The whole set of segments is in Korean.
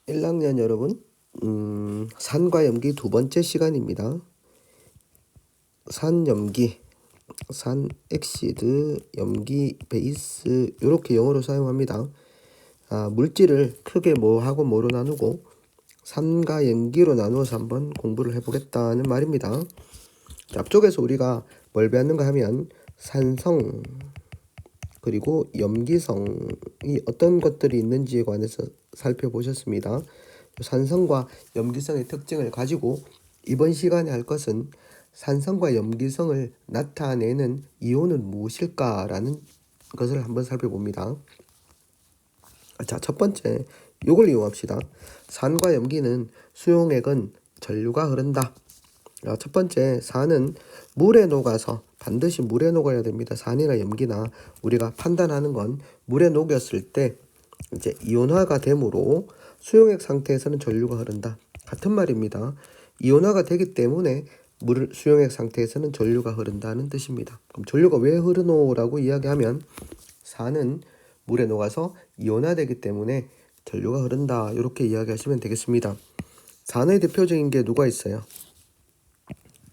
1학년 여러분, 산과 염기 두 번째 시간입니다. 산 염기, 산 엑시드, 염기 베이스 이렇게 영어로 사용합니다. 물질을 크게 뭐하고 뭐로 나누고 산과 염기로 나누어서 한번 공부를 해보겠다는 말입니다. 앞쪽에서 우리가 뭘 배웠는가 하면 산성 그리고 염기성이 어떤 것들이 있는지에 관해서 살펴보셨습니다. 산성과 염기성의 특징을 가지고 이번 시간에 할 것은 산성과 염기성을 나타내는 이온은 무엇일까라는 것을 한번 살펴봅니다. 자, 첫 번째, 요걸 이용합시다. 산과 염기는 수용액은 전류가 흐른다. 첫 번째, 산은 물에 녹아서 반드시 물에 녹아야 됩니다. 산이나 염기나 우리가 판단하는 건 물에 녹였을 때 이제 이온화가 되므로 수용액 상태에서는 전류가 흐른다. 같은 말입니다. 이온화가 되기 때문에 수용액 상태에서는 전류가 흐른다는 뜻입니다. 그럼 전류가 왜 흐르노라고 이야기하면 산은 물에 녹아서 이온화되기 때문에 전류가 흐른다. 이렇게 이야기하시면 되겠습니다. 산의 대표적인 게 누가 있어요?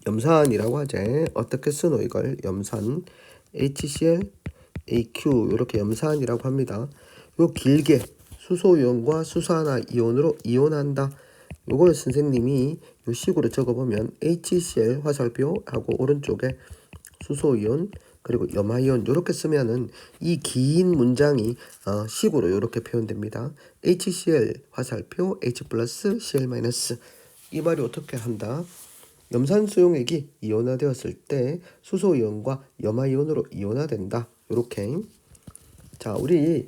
염산이라고 하죠. 어떻게 쓰노 이걸? 염산 HCl, AQ 이렇게 염산이라고 합니다. 요 길게 수소이온과 수소하나 이온으로 이온한다. 요걸 선생님이 요 식으로 적어보면 HCl 화살표하고 오른쪽에 수소이온 그리고 염화이온 이렇게 쓰면은 이 긴 문장이 식으로 이렇게 표현됩니다. HCl 화살표 H 플러스 Cl 마이너스 이 말이 어떻게 한다? 염산 수용액이 이온화되었을 때 수소이온과 염화이온으로 이온화된다. 이렇게. 자, 우리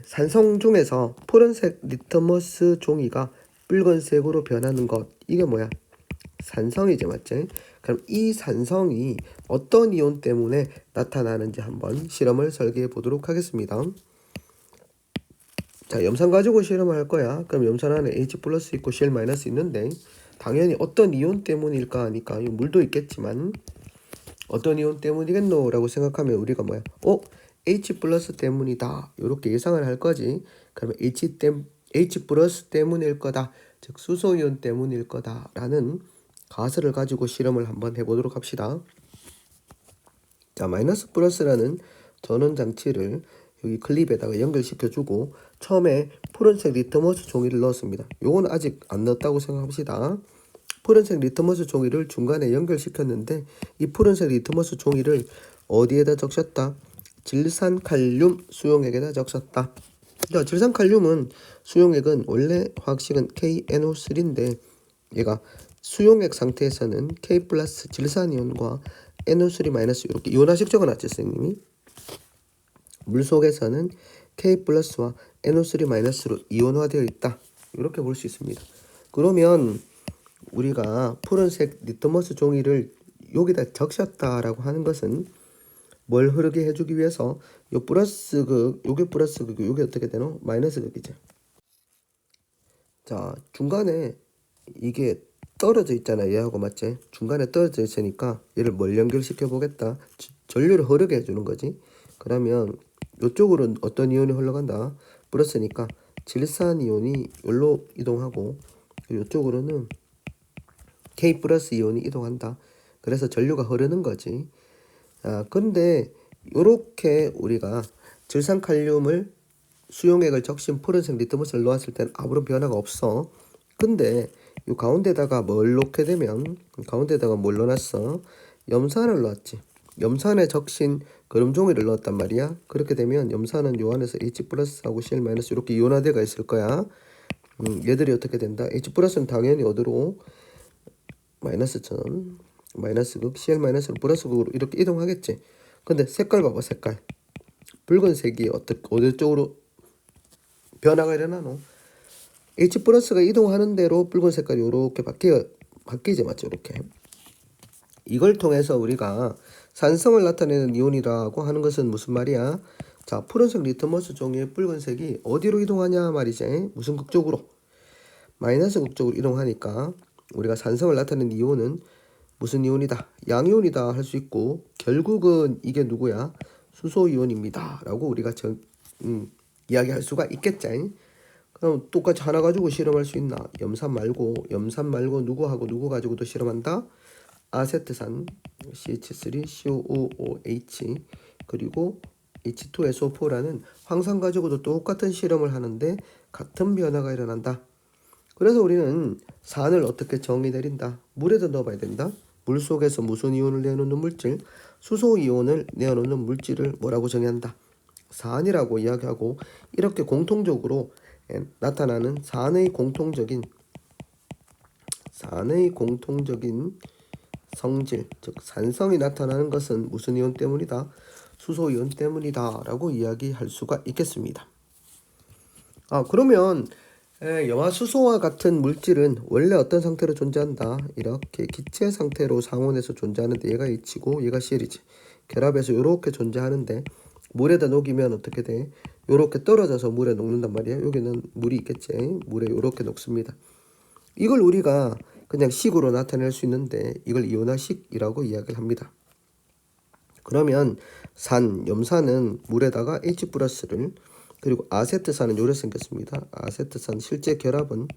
산성 중에서 푸른색 리트머스 종이가 붉은색으로 변하는 것 이게 뭐야? 산성이지, 맞지? 그럼 이 산성이 어떤 이온 때문에 나타나는지 한번 실험을 설계해 보도록 하겠습니다. 자, 염산 가지고 실험을 할 거야. 그럼 염산 안에 H 플러스 있고 Cl 마이너스 있는데 당연히 어떤 이온 때문일까 하니까 물도 있겠지만 어떤 이온 때문이겠노 라고 생각하면 우리가 뭐야? H 플러스 때문이다. 이렇게 예상을 할 거지. 그러면 H 플러스 때문일 거다. 즉 수소이온 때문일 거다 라는 가설을 가지고 실험을 한번 해보도록 합시다. 자, 마이너스 플러스라는 전원 장치를 여기 클립에다가 연결시켜주고 처음에 푸른색 리트머스 종이를 넣었습니다. 요건 아직 안 넣었다고 생각합시다. 푸른색 리트머스 종이를 중간에 연결시켰는데 이 푸른색 리트머스 종이를 어디에다 적셨다? 질산칼륨 수용액에다 적셨다. 자, 질산칼륨은 수용액은 원래 화학식은 KNO3인데 얘가 수용액 상태에서는 K 플러스 질산이온과 NO3 마이너스 이렇게 이온화식 적어놨죠, 선생님이. 물속에서는 K 플러스와 NO3 마이너스로 이온화되어 있다. 이렇게 볼 수 있습니다. 그러면 우리가 푸른색 리트머스 종이를 여기다 적셨다라고 하는 것은 뭘 흐르게 해주기 위해서 요 플러스 극, 요게 플러스 극, 요게 어떻게 되노? 마이너스 극이죠. 자, 중간에 이게 떨어져 있잖아, 얘하고 맞지? 중간에 떨어져 있으니까 얘를 뭘 연결시켜 보겠다. 전류를 흐르게 해주는 거지. 그러면 이쪽으로 어떤 이온이 흘러간다? 플러스니까 질산 이온이 여기로 이동하고 이쪽으로는 K 플러스 이온이 이동한다. 그래서 전류가 흐르는 거지. 근데 이렇게 우리가 질산칼륨을 수용액을 적신 푸른색 리트머스를 놓았을 때는 아무런 변화가 없어. 근데 이 가운데다가 뭘 놓게 되면 가운데다가 뭘 넣어놨어? 염산을 넣었지. 염산에 적신 거름종이를 넣었단 말이야. 그렇게 되면 염산은 요 안에서 H 플러스하고 Cl 마이너스 이렇게 이온화대가 있을 거야. 얘들이 어떻게 된다? H 플러스는 당연히 어디로? 마이너스 점 마이너스 극 Cl 마이너스는 플러스 극으로 이렇게 이동하겠지. 근데 색깔 봐봐, 색깔. 붉은색이 어디 쪽으로 변화가 일어나노? H 플러스가 이동하는 대로 붉은 색깔이 이렇게 바뀌지, 맞죠? 이렇게. 이걸 통해서 우리가 산성을 나타내는 이온이라고 하는 것은 무슨 말이야? 자, 푸른색 리트머스 종이의 붉은색이 어디로 이동하냐 말이지? 무슨 극 쪽으로? 마이너스 극 쪽으로 이동하니까 우리가 산성을 나타내는 이온은 무슨 이온이다? 양이온이다 할 수 있고 결국은 이게 누구야? 수소이온입니다 라고 우리가 이야기할 수가 있겠지. 그럼 똑같이 하나 가지고 실험할 수 있나? 염산 말고 누구하고 누구 가지고도 실험한다? 아세트산 CH3COOH 그리고 H2SO4라는 황산 가지고도 똑같은 실험을 하는데 같은 변화가 일어난다. 그래서 우리는 산을 어떻게 정의 내린다? 물에다 넣어봐야 된다. 물 속에서 무슨 이온을 내놓는 물질? 수소 이온을 내어놓는 물질을 뭐라고 정의한다? 산이라고 이야기하고 이렇게 공통적으로 나타나는 산의 공통적인 성질, 즉 산성이 나타나는 것은 무슨 이온 때문이다? 수소 이온 때문이다 라고 이야기할 수가 있겠습니다. 그러면 염화수소와 같은 물질은 원래 어떤 상태로 존재한다? 이렇게 기체 상태로 상온에서 존재하는데 얘가 H고 얘가 CL이지. 결합해서 이렇게 존재하는데 물에다 녹이면 어떻게 돼? 이렇게 떨어져서 물에 녹는단 말이에요. 여기는 물이 있겠지. 물에 이렇게 녹습니다. 이걸 우리가 그냥 식으로 나타낼 수 있는데 이걸 이온화식이라고 이야기를 합니다. 그러면 염산은 물에다가 H 플러스를 그리고 아세트산은 요래 생겼습니다. 아세트산 실제 결합은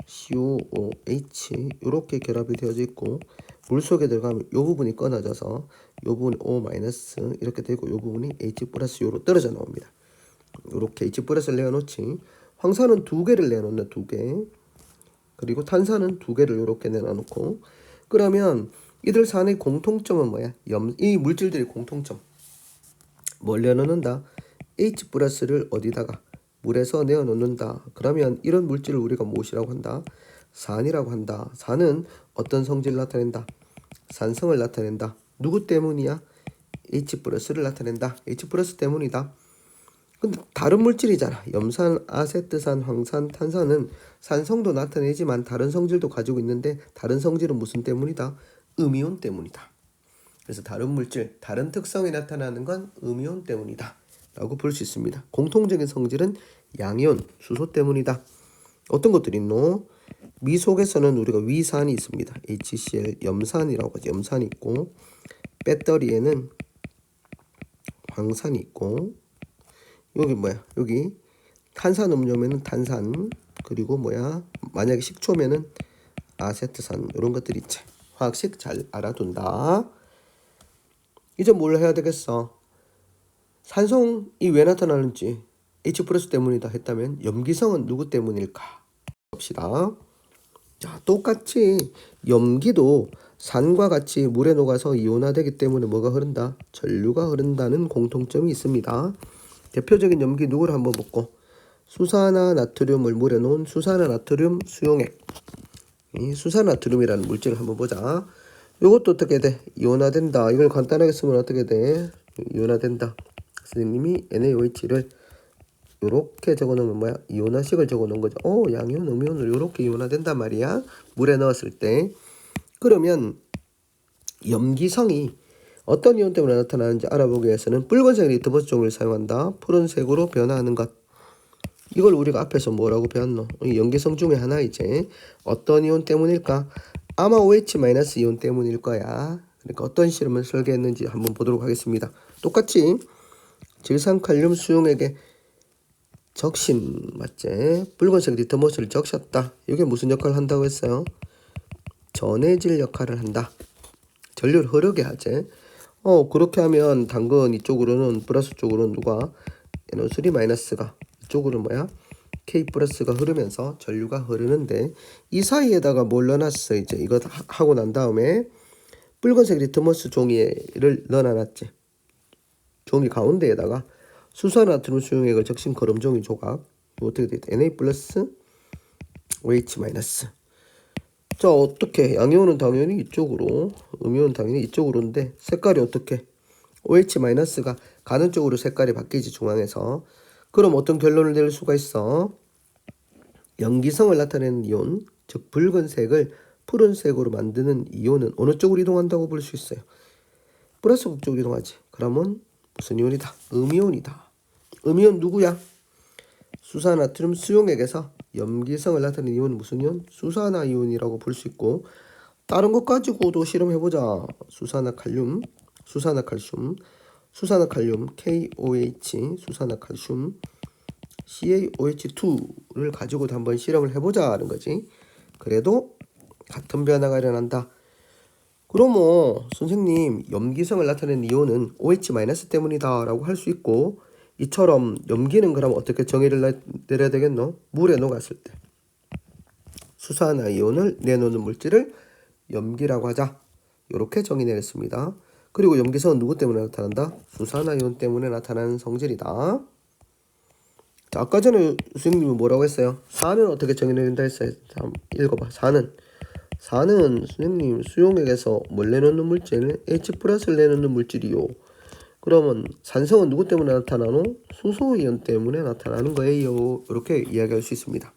COOH 이렇게 결합이 되어져 있고 물속에 들어가면 이 부분이 끊어져서 이 부분이 O- 이렇게 되고 이 부분이 H 플러스 요로 떨어져 나옵니다. 이렇게 H 플러스를 내어놓지. 황산은 2개를 내어놓는 2개. 그리고 탄산은 2개를 이렇게 내놔놓고 그러면 이들 산의 공통점은 뭐야? 이 물질들의 공통점 뭘 내어놓는다? H 플러스를 어디다가? 물에서 내어놓는다. 그러면 이런 물질을 우리가 무엇이라고 한다? 산이라고 한다. 산은 어떤 성질을 나타낸다? 산성을 나타낸다. 누구 때문이야? H 플러스를 나타낸다. H 플러스 때문이다. 근데 다른 물질이잖아. 염산, 아세트산, 황산, 탄산은 산성도 나타내지만 다른 성질도 가지고 있는데 다른 성질은 무슨 때문이다? 음이온 때문이다. 그래서 다른 물질, 다른 특성이 나타나는 건 음이온 때문이다 라고 볼 수 있습니다. 공통적인 성질은 양이온, 수소 때문이다. 어떤 것들이 있노? 미 속에서는 우리가 위산이 있습니다. HCl, 염산이라고 하죠. 염산이 있고 배터리에는 황산이 있고 여기 뭐야? 여기 탄산 음료면은 탄산 그리고 뭐야? 만약에 식초면은 아세트산 이런 것들이 있지. 화학식 잘 알아둔다. 이제 뭘 해야 되겠어? 산성이 왜 나타나는지 H 플러스 때문이다 했다면 염기성은 누구 때문일까? 봅시다. 자, 똑같이 염기도 산과 같이 물에 녹아서 이온화되기 때문에 뭐가 흐른다? 전류가 흐른다는 공통점이 있습니다. 대표적인 염기 누구를 한번 볼고 수산화나트륨을 물에 놓은 수산화나트륨 수용액 이 수산화나트륨이라는 물질을 한번 보자. 이것도 어떻게 돼? 이온화된다. 이걸 간단하게 쓰면 어떻게 돼? 이온화된다. 선생님이 NaOH를 이렇게 적어놓으면 뭐야? 이온화식을 적어놓은 거죠. 양이온, 음이온을 이렇게 이온화된단 말이야. 물에 넣었을 때. 그러면 염기성이 어떤 이온 때문에 나타나는지 알아보기 위해서는 붉은색 리트머스 종이를 사용한다. 푸른색으로 변화하는 것. 이걸 우리가 앞에서 뭐라고 배웠노? 염기성 중에 하나 이제 어떤 이온 때문일까? 아마 OH- 이온 때문일 거야. 그러니까 어떤 실험을 설계했는지 한번 보도록 하겠습니다. 똑같이 질산칼륨 수용액에 적신 맞지? 붉은색 리트머스를 적셨다. 이게 무슨 역할을 한다고 했어요? 전해질 역할을 한다. 전류를 흐르게 하지. 그렇게 하면 당근 이쪽으로는 플러스 쪽으로는 누가 NO3-가 이쪽으로 뭐야? K 플러스가 흐르면서 전류가 흐르는데 이 사이에다가 뭘 넣어놨어? 이제 이거 하고 난 다음에 붉은색 리트머스 종이를 넣어놨지. 종이 가운데에다가 수산화트륨 수용액을 적신 거름 종이 조각 어떻게 돼? Na 플러스 OH-. 자, 어떻게? 양이온은 당연히 이쪽으로, 음이온은 당연히 이쪽으로인데 색깔이 어떻게? OH-가 가는 쪽으로 색깔이 바뀌지 중앙에서. 그럼 어떤 결론을 내릴 수가 있어? 염기성을 나타내는 이온, 즉 붉은색을 푸른색으로 만드는 이온은 어느 쪽으로 이동한다고 볼 수 있어요? 플러스 쪽으로 이동하지. 그러면 무슨 이온이다? 음이온이다. 음이온 누구야? 수산화트륨 수용액에서 염기성을 나타내는 이온은 무슨 이온? 수산화이온이라고 볼 수 있고 다른 것 가지고도 실험해보자. 수산화칼륨, 수산화칼슘, 수산화칼륨 KOH, 수산화칼슘 CaOH2를 가지고도 한번 실험을 해보자 하는 거지. 그래도 같은 변화가 일어난다. 그럼 선생님 염기성을 나타내는 이온은 OH- 때문이다 라고 할 수 있고, 이처럼 염기는 그럼 어떻게 정의를 내려야 되겠노? 물에 녹았을 때 수산화이온을 내놓는 물질을 염기라고 하자. 이렇게 정의 내렸습니다. 그리고 염기성은 누구 때문에 나타난다? 수산화이온 때문에 나타나는 성질이다. 자, 아까 전에 선생님이 뭐라고 했어요? 4는 어떻게 정의 내린다 했어요? 자, 읽어봐. 4는 선생님 수용액에서 뭘 내놓는 물질? H+를 내놓는 물질이요. 그러면 산성은 누구 때문에 나타나노? 수소이온 때문에 나타나는 거예요. 이렇게 이야기할 수 있습니다.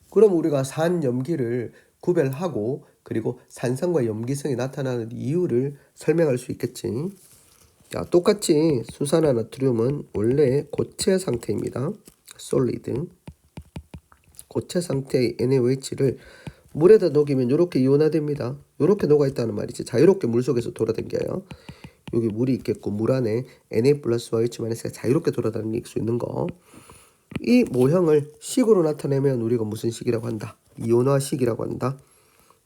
그럼 우리가 산염기를 구별하고 그리고 산성과 염기성이 나타나는 이유를 설명할 수 있겠지. 자, 똑같이 수산화 나트륨은 원래 고체 상태입니다. 솔리드. 고체 상태의 NaOH를 물에다 녹이면 이렇게 이온화됩니다. 이렇게 녹아있다는 말이지. 자유롭게 물속에서 돌아다녀요. 여기 물이 있겠고 물 안에 Na 플러스와 OH-가 자유롭게 돌아다닐 수 있는 거. 이 모형을 식으로 나타내면 우리가 무슨 식이라고 한다? 이온화식이라고 한다.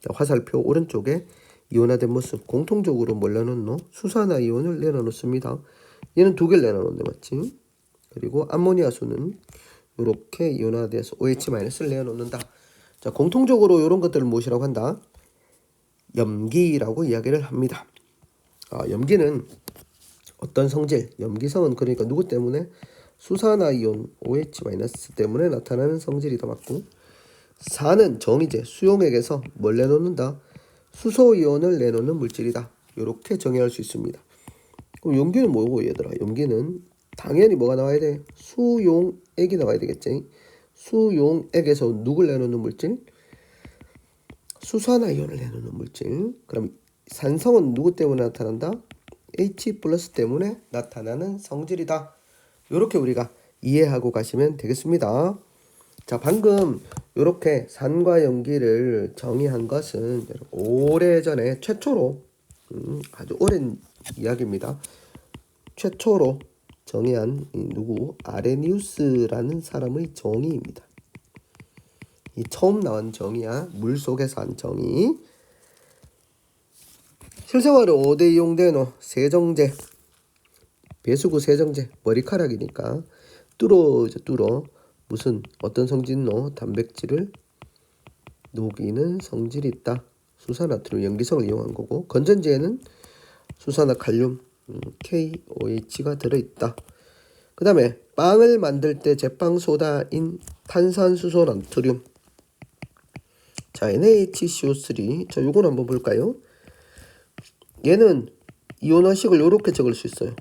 자, 화살표 오른쪽에 이온화된 모습 공통적으로 뭘 내놓노? 수산화이온을 내놓습니다. 얘는 두 개를 내놓는데 맞지? 그리고 암모니아수는 이렇게 이온화돼서 OH-를 내놓는다. 자, 공통적으로 이런 것들을 무엇이라고 한다? 염기라고 이야기를 합니다. 염기는 어떤 성질? 염기성은 그러니까 누구 때문에? 수산화이온 OH- 때문에 나타나는 성질이다. 맞고, 4는 정의제 수용액에서 뭘 내놓는다? 수소이온을 내놓는 물질이다. 이렇게 정의할 수 있습니다. 그럼 염기는 뭐고 얘들아? 염기는 당연히 뭐가 나와야 돼? 수용액이 나와야 되겠지. 수용액에서 누굴 내놓는 물질? 수산화이온을 내놓는 물질. 그럼 산성은 누구 때문에 나타난다? H+ 때문에 나타나는 성질이다. 이렇게 우리가 이해하고 가시면 되겠습니다. 자, 방금 이렇게 산과 염기를 정의한 것은 오래전에 최초로 아주 오랜 이야기입니다. 최초로 정의한 누구? 아레니우스라는 사람의 정의입니다. 이 처음 나온 정의야. 물속에서 한 정의. 실생활에 어디에 이용되노? 세정제. 배수구 세정제. 머리카락이니까 뚫어 무슨 어떤 성질노? 단백질을 녹이는 성질이 있다. 수산화트륨 염기성을 이용한 거고, 건전지에는 수산화칼륨 KOH가 들어있다. 그 다음에 빵을 만들 때 제빵소다인 탄산수소 나트륨. 자, NaHCO3. 자, 요건 한번 볼까요? 얘는 이온화식을 이렇게 적을 수 있어요.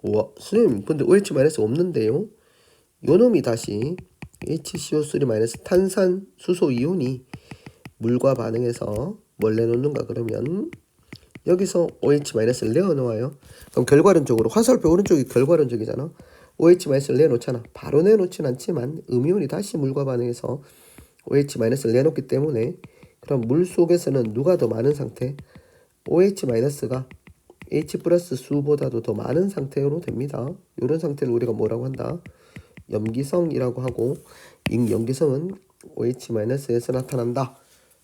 우와, 선생님 근데 OH- 없는데요? 요놈이 다시 HCO3- 탄산수소 이온이 물과 반응해서 뭘 내놓는가 그러면 여기서 OH-를 내어놓아요. 그럼 결과론적으로 화살표 오른쪽이 결과론적이잖아. OH-를 내놓잖아. 바로 내놓진 않지만 음이온이 다시 물과 반응해서 OH-를 내놓기 때문에 그럼 물 속에서는 누가 더 많은 상태? OH-가 H+ 수보다도 더 많은 상태로 됩니다. 이런 상태를 우리가 뭐라고 한다? 염기성이라고 하고, 이 염기성은 OH-에서 나타난다.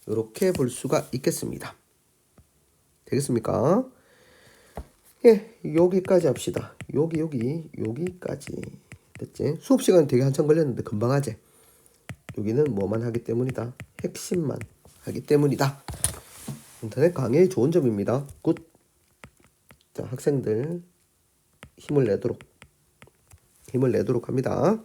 이렇게 볼 수가 있겠습니다. 되겠습니까? 예, 여기까지 합시다. 여기까지 됐지? 수업 시간 되게 한참 걸렸는데 금방 하지? 여기는 뭐만 하기 때문이다? 핵심만 하기 때문이다. 인터넷 강의의 좋은 점입니다. 굿. 자, 학생들 힘을 내도록 합니다.